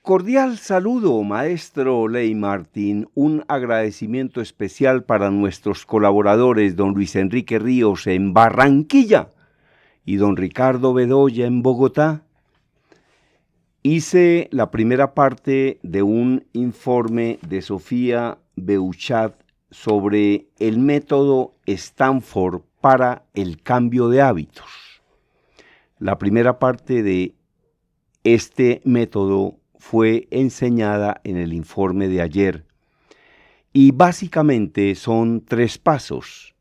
Cordial saludo, maestro Ley Martín. Un agradecimiento especial para nuestros colaboradores, don Luis Enrique Ríos en Barranquilla y don Ricardo Bedoya en Bogotá. Hice la primera parte de un informe de Sofía Beuchat sobre el método Stanford para el cambio de hábitos. La primera parte de este método fue enseñada en el informe de ayer y básicamente son 3 pasos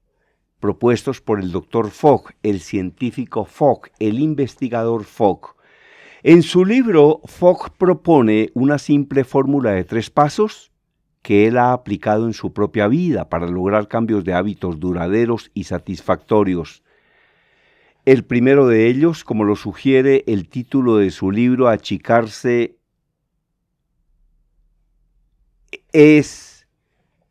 propuestos por el doctor Fogg, el científico Fogg, el investigador Fogg. En su libro, Fogg propone una simple fórmula de 3 pasos que él ha aplicado en su propia vida para lograr cambios de hábitos duraderos y satisfactorios. El primero de ellos, como lo sugiere el título de su libro, Achicarse, es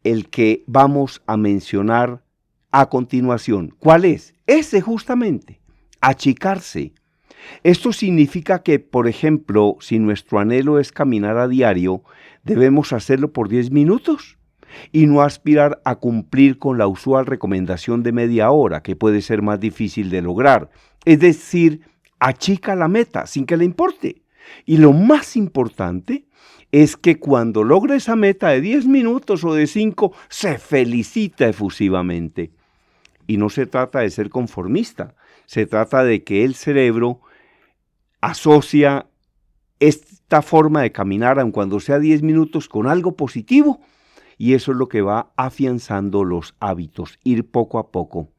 el que vamos a mencionar a continuación. ¿Cuál es? Ese justamente, achicarse. Esto significa que, por ejemplo, si nuestro anhelo es caminar a diario, debemos hacerlo por 10 minutos y no aspirar a cumplir con la usual recomendación de media hora, que puede ser más difícil de lograr. Es decir, achica la meta sin que le importe. Y lo más importante es que cuando logra esa meta de 10 minutos o de 5, se felicita efusivamente. Y no se trata de ser conformista, se trata de que el cerebro asocia esta forma de caminar, aun cuando sea 10 minutos, con algo positivo, y eso es lo que va afianzando los hábitos, ir poco a poco.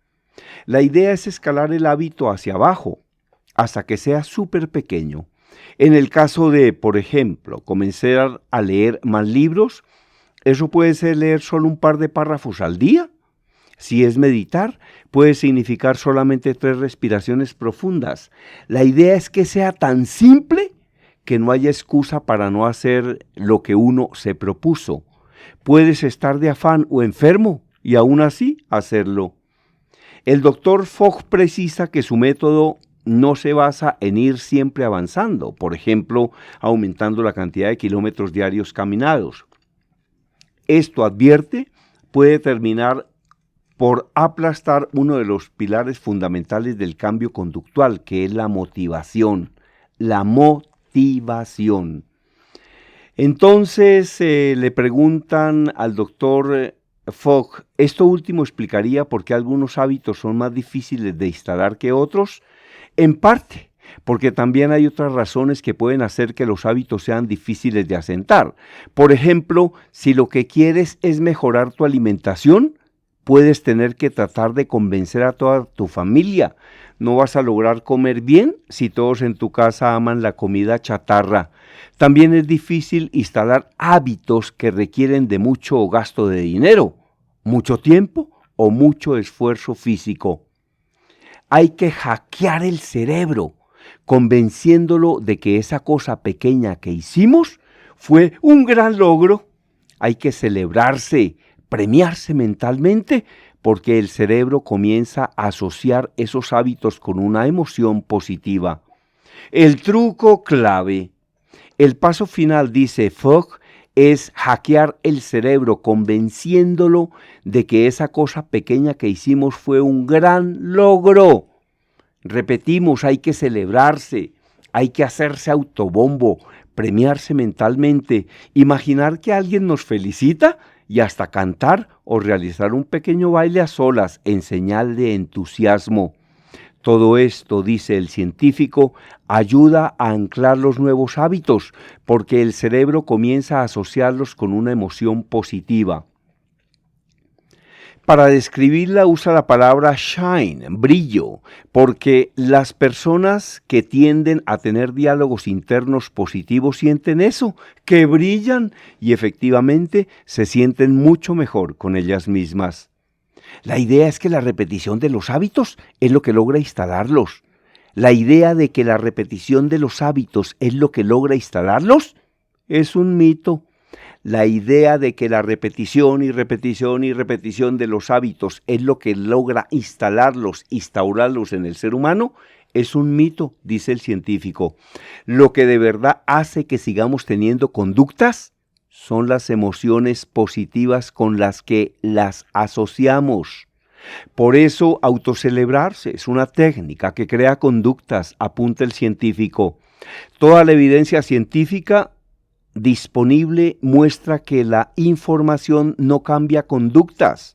La idea es escalar el hábito hacia abajo, hasta que sea súper pequeño. En el caso de, por ejemplo, comenzar a leer más libros, eso puede ser leer solo un par de párrafos al día. Si es meditar, puede significar solamente 3 respiraciones profundas. La idea es que sea tan simple que no haya excusa para no hacer lo que uno se propuso. Puedes estar de afán o enfermo y aún así hacerlo. El doctor Fogg precisa que su método no se basa en ir siempre avanzando, por ejemplo, aumentando la cantidad de kilómetros diarios caminados. Esto, advierte, puede terminar por aplastar uno de los pilares fundamentales del cambio conductual, que es la motivación. La motivación. Entonces le preguntan al doctor Fogg, ¿esto último explicaría por qué algunos hábitos son más difíciles de instalar que otros? En parte, porque también hay otras razones que pueden hacer que los hábitos sean difíciles de asentar. Por ejemplo, si lo que quieres es mejorar tu alimentación, puedes tener que tratar de convencer a toda tu familia. No vas a lograr comer bien si todos en tu casa aman la comida chatarra. También es difícil instalar hábitos que requieren de mucho gasto de dinero, mucho tiempo o mucho esfuerzo físico. Hay que hackear el cerebro, convenciéndolo de que esa cosa pequeña que hicimos fue un gran logro. Hay que celebrarse, premiarse mentalmente, porque el cerebro comienza a asociar esos hábitos con una emoción positiva. El truco clave, el paso final, dice Fogg, es hackear el cerebro, convenciéndolo de que esa cosa pequeña que hicimos fue un gran logro. Repetimos, hay que celebrarse, hay que hacerse autobombo, premiarse mentalmente, imaginar que alguien nos felicita y hasta cantar o realizar un pequeño baile a solas en señal de entusiasmo. Todo esto, dice el científico, ayuda a anclar los nuevos hábitos porque el cerebro comienza a asociarlos con una emoción positiva. Para describirla usa la palabra shine, brillo, porque las personas que tienden a tener diálogos internos positivos sienten eso, que brillan y efectivamente se sienten mucho mejor con ellas mismas. La idea es que la repetición de los hábitos es lo que logra instalarlos. La idea de que la repetición de los hábitos es lo que logra instalarlos es un mito. La idea de que la repetición y repetición y repetición de los hábitos es lo que logra instaurarlos en el ser humano es un mito, dice el científico. Lo que de verdad hace que sigamos teniendo conductas son las emociones positivas con las que las asociamos. Por eso, autocelebrarse es una técnica que crea conductas, apunta el científico. Toda la evidencia científica disponible muestra que la información no cambia conductas.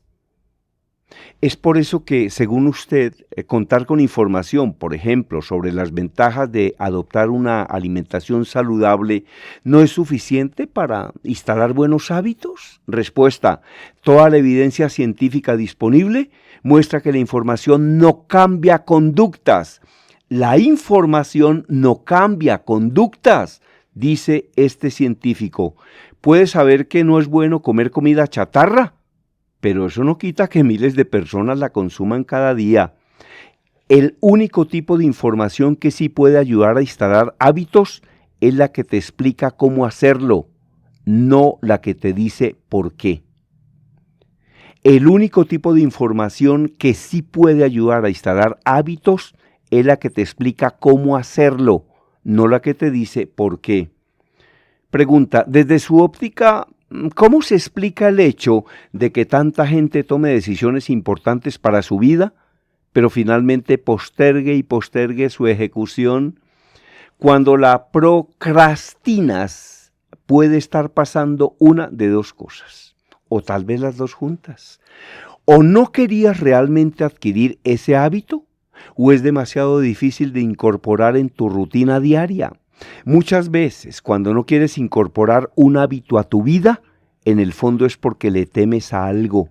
Es por eso que, según usted, contar con información, por ejemplo, sobre las ventajas de adoptar una alimentación saludable, ¿no es suficiente para instalar buenos hábitos? Respuesta: toda la evidencia científica disponible muestra que la información no cambia conductas. La información no cambia conductas, dice este científico. ¿Puede saber que no es bueno comer comida chatarra? Pero eso no quita que miles de personas la consuman cada día. El único tipo de información que sí puede ayudar a instalar hábitos es la que te explica cómo hacerlo, no la que te dice por qué. El único tipo de información que sí puede ayudar a instalar hábitos es la que te explica cómo hacerlo, no la que te dice por qué. Pregunta: desde su óptica, ¿cómo se explica el hecho de que tanta gente tome decisiones importantes para su vida, pero finalmente postergue y postergue su ejecución? Cuando la procrastinas, puede estar pasando una de dos cosas, o tal vez las dos juntas. O no querías realmente adquirir ese hábito, o es demasiado difícil de incorporar en tu rutina diaria. Muchas veces, cuando no quieres incorporar un hábito a tu vida, en el fondo es porque le temes a algo.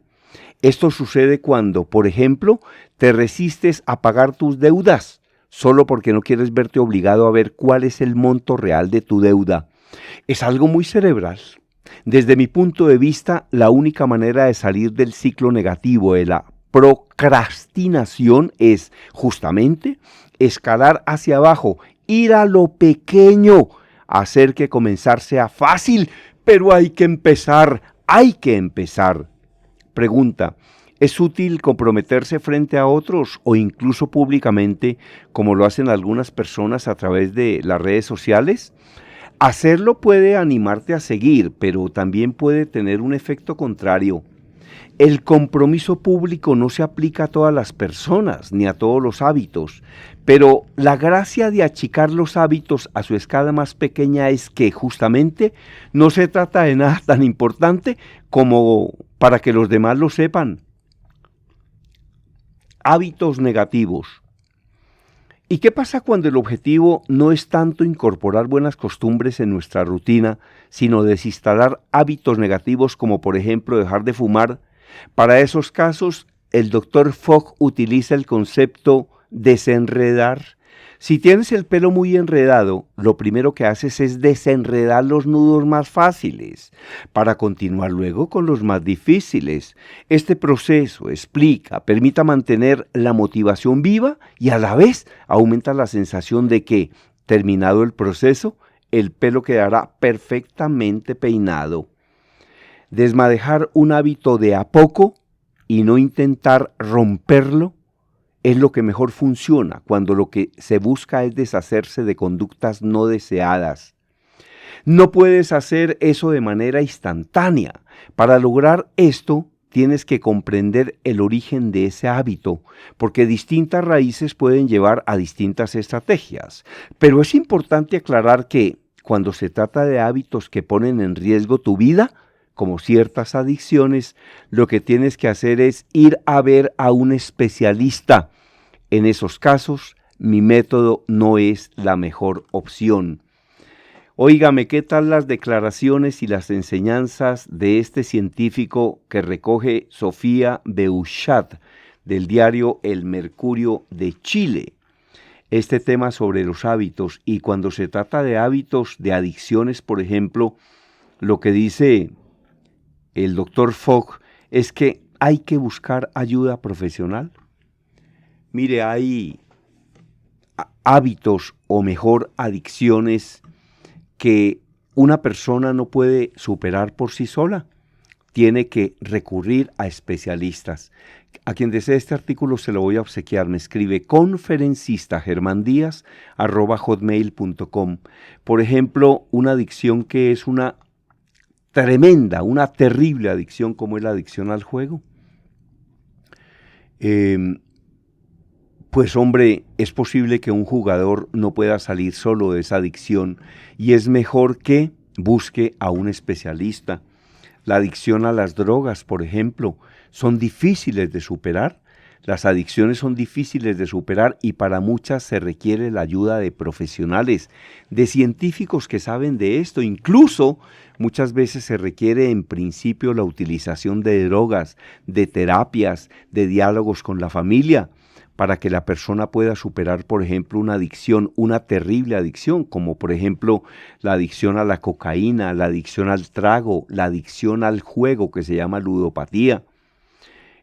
Esto sucede cuando, por ejemplo, te resistes a pagar tus deudas, solo porque no quieres verte obligado a ver cuál es el monto real de tu deuda. Es algo muy cerebral. Desde mi punto de vista, la única manera de salir del ciclo negativo de la procrastinación es justamente escalar hacia abajo, ir a lo pequeño, hacer que comenzar sea fácil, pero hay que empezar. Pregunta: ¿es útil comprometerse frente a otros o incluso públicamente, como lo hacen algunas personas a través de las redes sociales? Hacerlo puede animarte a seguir, pero también puede tener un efecto contrario. El compromiso público no se aplica a todas las personas ni a todos los hábitos, pero la gracia de achicar los hábitos a su escala más pequeña es que justamente no se trata de nada tan importante como para que los demás lo sepan. Hábitos negativos. ¿Y qué pasa cuando el objetivo no es tanto incorporar buenas costumbres en nuestra rutina, sino desinstalar hábitos negativos como, por ejemplo, dejar de fumar? Para esos casos, el Dr. Fogg utiliza el concepto desenredar. Si tienes el pelo muy enredado, lo primero que haces es desenredar los nudos más fáciles, para continuar luego con los más difíciles. Este proceso, explica, permite mantener la motivación viva y a la vez aumenta la sensación de que, terminado el proceso, el pelo quedará perfectamente peinado. Desmadejar un hábito de a poco y no intentar romperlo es lo que mejor funciona cuando lo que se busca es deshacerse de conductas no deseadas. No puedes hacer eso de manera instantánea. Para lograr esto, tienes que comprender el origen de ese hábito, porque distintas raíces pueden llevar a distintas estrategias. Pero es importante aclarar que, cuando se trata de hábitos que ponen en riesgo tu vida, como ciertas adicciones, lo que tienes que hacer es ir a ver a un especialista. En esos casos, mi método no es la mejor opción. Óigame, ¿qué tal las declaraciones y las enseñanzas de este científico que recoge Sofía Beuchat del diario El Mercurio de Chile? Este tema sobre los hábitos, y cuando se trata de hábitos de adicciones, por ejemplo, lo que dice el Dr. Fogg es que hay que buscar ayuda profesional. Mire, hay hábitos, o mejor, adicciones, que una persona no puede superar por sí sola. tiene que recurrir a especialistas. A quien desee este artículo se lo voy a obsequiar. Me escribe conferencistagermandiaz@hotmail.com. Por ejemplo, una adicción que es una tremenda, una terrible adicción como es la adicción al juego. Pues hombre, es posible que un jugador no pueda salir solo de esa adicción y es mejor que busque a un especialista. La adicción a las drogas, por ejemplo, son difíciles de superar. Las adicciones son difíciles de superar y para muchas se requiere la ayuda de profesionales, de científicos que saben de esto. Incluso muchas veces se requiere en principio la utilización de drogas, de terapias, de diálogos con la familia, para que la persona pueda superar, por ejemplo, una adicción, una terrible adicción, como por ejemplo la adicción a la cocaína, la adicción al trago, la adicción al juego que se llama ludopatía.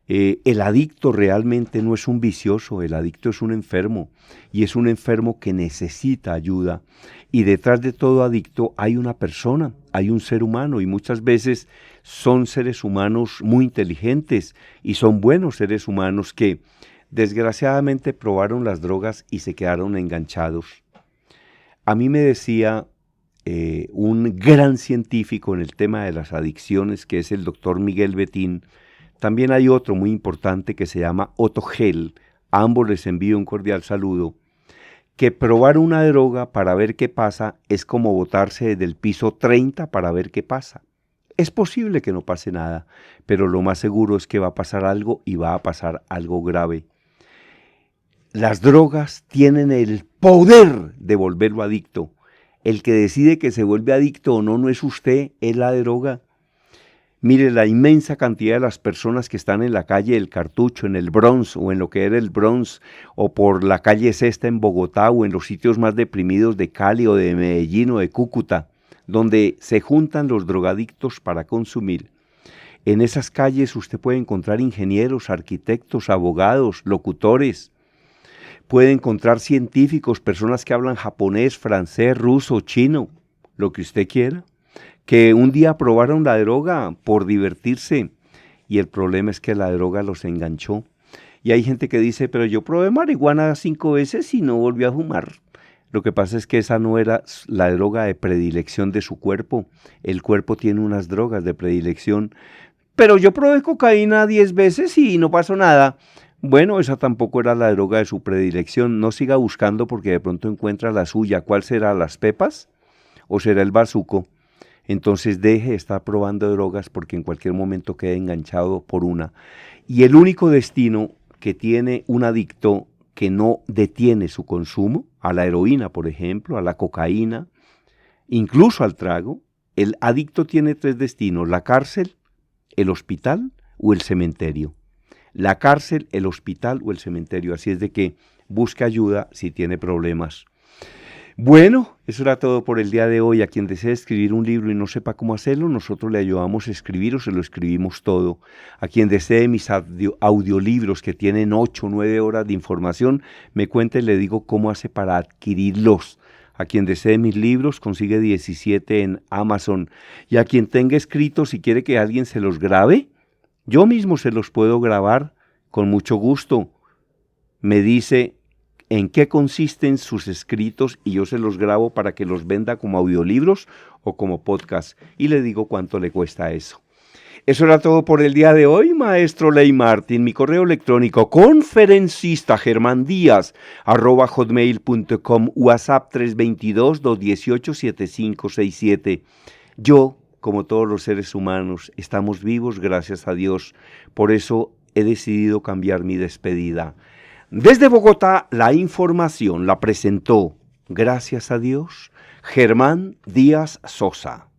El adicto realmente no es un vicioso, el adicto es un enfermo y es un enfermo que necesita ayuda. Y detrás de todo adicto hay una persona, hay un ser humano y muchas veces son seres humanos muy inteligentes y son buenos seres humanos que desgraciadamente probaron las drogas y se quedaron enganchados. A mí me decía un gran científico en el tema de las adicciones, que es el doctor Miguel Betín. También hay otro muy importante que se llama Otto Hell, a ambos les envío un cordial saludo, que probar una droga para ver qué pasa es como botarse del piso 30 para ver qué pasa. Es posible que no pase nada, pero lo más seguro es que va a pasar algo y va a pasar algo grave. Las drogas tienen el poder de volverlo adicto. El que decide que se vuelve adicto o no, no es usted, es la droga. Mire la inmensa cantidad de las personas que están en la calle del Cartucho, en el Bronx o en lo que era el Bronx, o por la calle Sexta en Bogotá o en los sitios más deprimidos de Cali o de Medellín o de Cúcuta, donde se juntan los drogadictos para consumir. En esas calles usted puede encontrar ingenieros, arquitectos, abogados, locutores. Puede encontrar científicos, personas que hablan japonés, francés, ruso, chino, lo que usted quiera, que un día probaron la droga por divertirse y el problema es que la droga los enganchó. Y hay gente que dice, pero yo probé marihuana 5 veces y no volví a fumar. Lo que pasa es que esa no era la droga de predilección de su cuerpo. El cuerpo tiene unas drogas de predilección. Pero yo probé cocaína 10 veces y no pasó nada. Bueno, esa tampoco era la droga de su predilección. No siga buscando porque de pronto encuentra la suya. ¿Cuál será? ¿Las pepas? ¿O será el bazuco? Entonces deje de estar probando drogas porque en cualquier momento quede enganchado por una. Y el único destino que tiene un adicto que no detiene su consumo, a la heroína, por ejemplo, a la cocaína, incluso al trago, el adicto tiene 3 destinos: la cárcel, el hospital o el cementerio. La cárcel, el hospital o el cementerio. Así es de que busque ayuda si tiene problemas. Bueno, eso era todo por el día de hoy. A quien desee escribir un libro y no sepa cómo hacerlo, nosotros le ayudamos a escribir o se lo escribimos todo. A quien desee mis audiolibros que tienen 8 o 9 horas de información, me cuenta y le digo cómo hace para adquirirlos. A quien desee mis libros, consigue 17 en Amazon. Y a quien tenga escritos, si quiere que alguien se los grabe, yo mismo se los puedo grabar con mucho gusto. Me dice en qué consisten sus escritos y yo se los grabo para que los venda como audiolibros o como podcast y le digo cuánto le cuesta eso. Eso era todo por el día de hoy, maestro Ley Martín. Mi correo electrónico conferencistagermandíaz@hotmail.com, WhatsApp 322-218-7567. Yo, como todos los seres humanos, estamos vivos gracias a Dios. Por eso he decidido cambiar mi despedida. Desde Bogotá, la información la presentó, gracias a Dios, Germán Díaz Sosa.